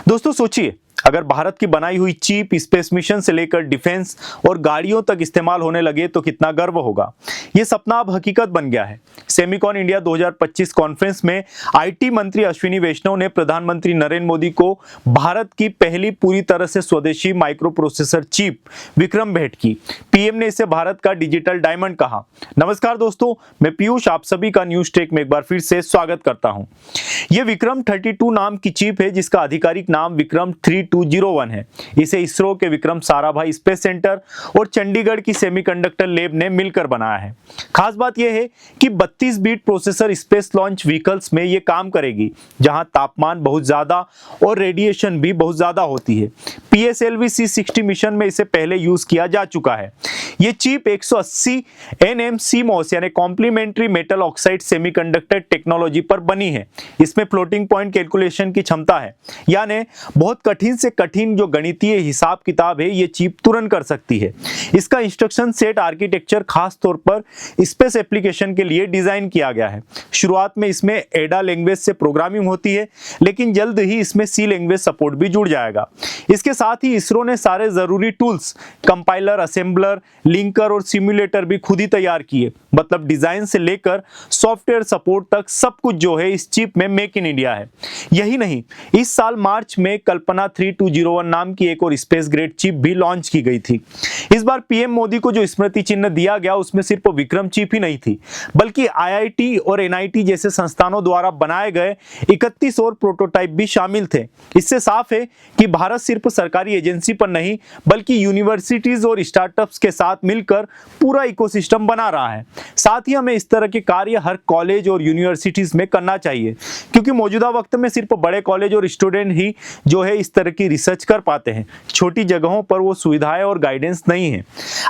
दोस्तों सोचिए, अगर भारत की बनाई हुई चीप स्पेस मिशन से लेकर डिफेंस और गाड़ियों तक इस्तेमाल होने लगे तो कितना गर्व होगा। ये सपना अब हकीकत बन गया है। सेमिकॉन इंडिया 2025 कॉन्फ्रेंस में आईटी मंत्री अश्विनी वैष्णव ने प्रधानमंत्री नरेंद्र मोदी को भारत की पहली पूरी तरह से स्वदेशी माइक्रो प्रोसेसर चिप विक्रम भेंट की। पीएम ने इसे भारत का डिजिटल डायमंड कहा। नमस्कार दोस्तों, मैं पीयूष आप सभी का न्यूज टेक में एक बार फिर से स्वागत करता हूं। यह विक्रम 32 नाम की चिप है जिसका आधिकारिक नाम विक्रम 3201 है। इसे इसरो के विक्रम साराभाई स्पेस सेंटर और चंडीगढ़ की सेमीकंडक्टर लैब ने मिलकर बनाया है। खास बात यह है कि 32 bit processor space launch vehicles में यह काम करेगी जहां तापमान बहुत ज्यादा और रेडिएशन भी बहुत ज्यादा होती है। PSLV C60 मिशन में इसे पहले यूज किया जा चुका है। यह चिप 180 nm CMOS यानी complementary metal oxide semiconductor technology पर बनी है। इसमें फ्लोटिंग पॉइंट कैलकुलेशन की क्षमता है, यानी बहुत कठिन से कठिन जो गणितीय हिसाब किताब है ये चिप तुरंत कर सकती है। इसका इंस्ट्रक्शन सेट आर्किटेक्चर खास तौर पर स्पेस एप्लीकेशन के लिए डिजाइन किया गया है। शुरुआत में इसमें एडा लैंग्वेज से प्रोग्रामिंग होती है, लेकिन जल्द ही इसमें सी लैंग्वेज सपोर्ट भी जुड़ जाएगा। इसके साथ ही इसरो ने सारे जरूरी टूल्स, कंपाइलर, असेंबलर, लिंकर और सिम्युलेटर भी खुद ही तैयार किए। मतलब डिजाइन से लेकर सॉफ्टवेयर सपोर्ट तक सब कुछ जो है इस चिप में मेक इन इंडिया है। यही नहीं, इस साल मार्च में कल्पना 3201 नाम की एक और स्पेस ग्रेड चिप भी लॉन्च की गई थी। इस बार पीएम मोदी को जो स्मृति चिन्ह दिया गया उसमें सिर्फ विक्रम चिप ही नहीं थी, बल्कि IIT और NIT जैसे संस्थानों द्वारा बनाए गए 31 और प्रोटोटाइप भी शामिल थे। इससे साफ है कि भारत सिर्फ सरकारी एजेंसी पर नहीं बल्कि यूनिवर्सिटीज और स्टार्टअप्स के साथ मिलकर पूरा इकोसिस्टम बना रहा है। साथ ही हमें इस तरह के कार्य हर कॉलेज और यूनिवर्सिटीज में करना चाहिए, क्योंकि मौजूदा वक्त में सिर्फ बड़े कॉलेज और स्टूडेंट ही जो है इस तरह की रिसर्च कर पाते हैं। छोटी जगहों पर वो सुविधाएं और गाइडेंस नहीं है।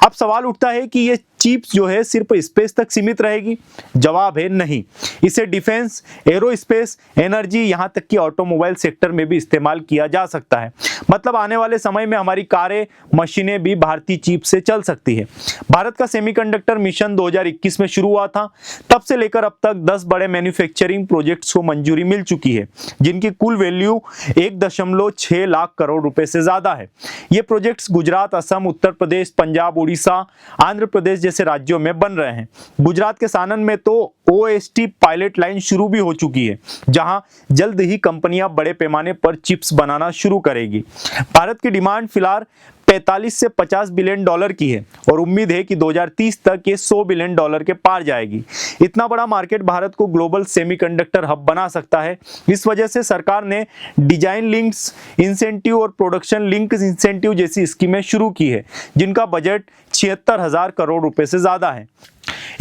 अब सवाल उठता है कि ये चिप्स जो है सिर्फ स्पेस तक सीमित रहेगी? जवाब है नहीं। इसे डिफेंस, एरोस्पेस, एनर्जी, यहां तक कि ऑटोमोबाइल सेक्टर में भी इस्तेमाल किया जा सकता है। मतलब आने वाले समय में हमारी कारें, मशीनें भी भारतीय चिप से चल सकती है। भारत का सेमीकंडक्टर मिशन 2021 में शुरू हुआ था। तब से लेकर अब तक 10 बड़े मैन्युफैक्चरिंग प्रोजेक्ट्स को मंजूरी मिल चुकी है, जिनकी कुल वैल्यू 1.6 लाख करोड़ रुपए से ज्यादा है। ये प्रोजेक्ट्स गुजरात, असम, उत्तर प्रदेश, पंजाब, उड़ीसा, आंध्र प्रदेश जैसे राज्यों में बन रहे हैं। गुजरात के सानन में तो OST पायलट लाइन शुरू भी हो चुकी है, जहां जल्द ही कंपनियां बड़े पैमाने पर चिप्स बनाना शुरू करेगी। भारत की डिमांड फिलहाल 45 से 50 बिलियन डॉलर की है और उम्मीद है कि 2030 तक ये 100 बिलियन डॉलर के पार जाएगी। इतना बड़ा मार्केट भारत को ग्लोबल सेमीकंडक्टर हब बना सकता है। इस वजह से सरकार ने डिजाइन लिंक्स इंसेंटिव और प्रोडक्शन लिंक इंसेंटिव जैसी स्कीमें शुरू की है, जिनका बजट 76,000 करोड़ रुपए से ज्यादा है।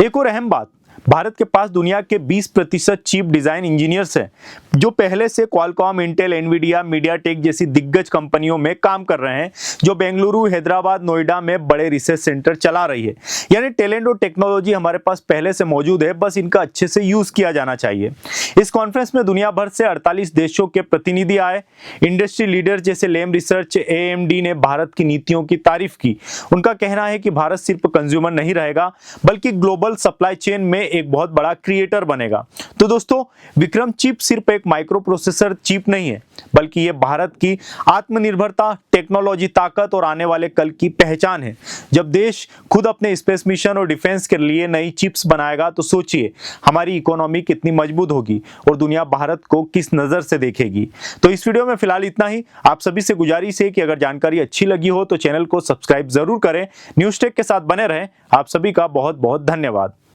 एक और अहम बात, भारत के पास दुनिया के 20% चिप डिजाइन इंजीनियर्स हैं, जो पहले से क्वालकॉम, इंटेल, एनवीडिया, मीडियाटेक जैसी दिग्गज कंपनियों में काम कर रहे हैं, जो बेंगलुरु, हैदराबाद, नोएडा में बड़े रिसर्च सेंटर चला रही है। यानी टैलेंट और टेक्नोलॉजी हमारे पास पहले से मौजूद है, बस इनका अच्छे से यूज किया जाना चाहिए। इस कॉन्फ्रेंस में दुनिया भर से 48 देशों के प्रतिनिधि आए। इंडस्ट्री लीडर जैसे लेम रिसर्च, AMD ने भारत की नीतियों की तारीफ की। उनका कहना है कि भारत सिर्फ कंज्यूमर नहीं रहेगा, बल्कि ग्लोबल सप्लाई चेन में एक बहुत बड़ा क्रिएटर बनेगा। तो दोस्तों, विक्रम चिप सिर्फ एक माइक्रो प्रोसेसर चिप नहीं है, बल्कि ये भारत की आत्मनिर्भरता, टेक्नोलॉजी, ताकत और आने वाले कल की पहचान है। जब देश खुद अपने स्पेस मिशन और डिफेंस के लिए नई चिप्स बनाएगा तो सोचिए हमारी इकोनॉमी कितनी मजबूत होगी और दुनिया भारत को किस नजर से देखेगी। तो इस वीडियो में फिलहाल इतना ही। आप सभी से गुजारिश है कि अगर जानकारी अच्छी लगी हो तो चैनल को सब्सक्राइब जरूर करें। न्यूज टेक के साथ बने रहें। आप सभी का बहुत बहुत धन्यवाद।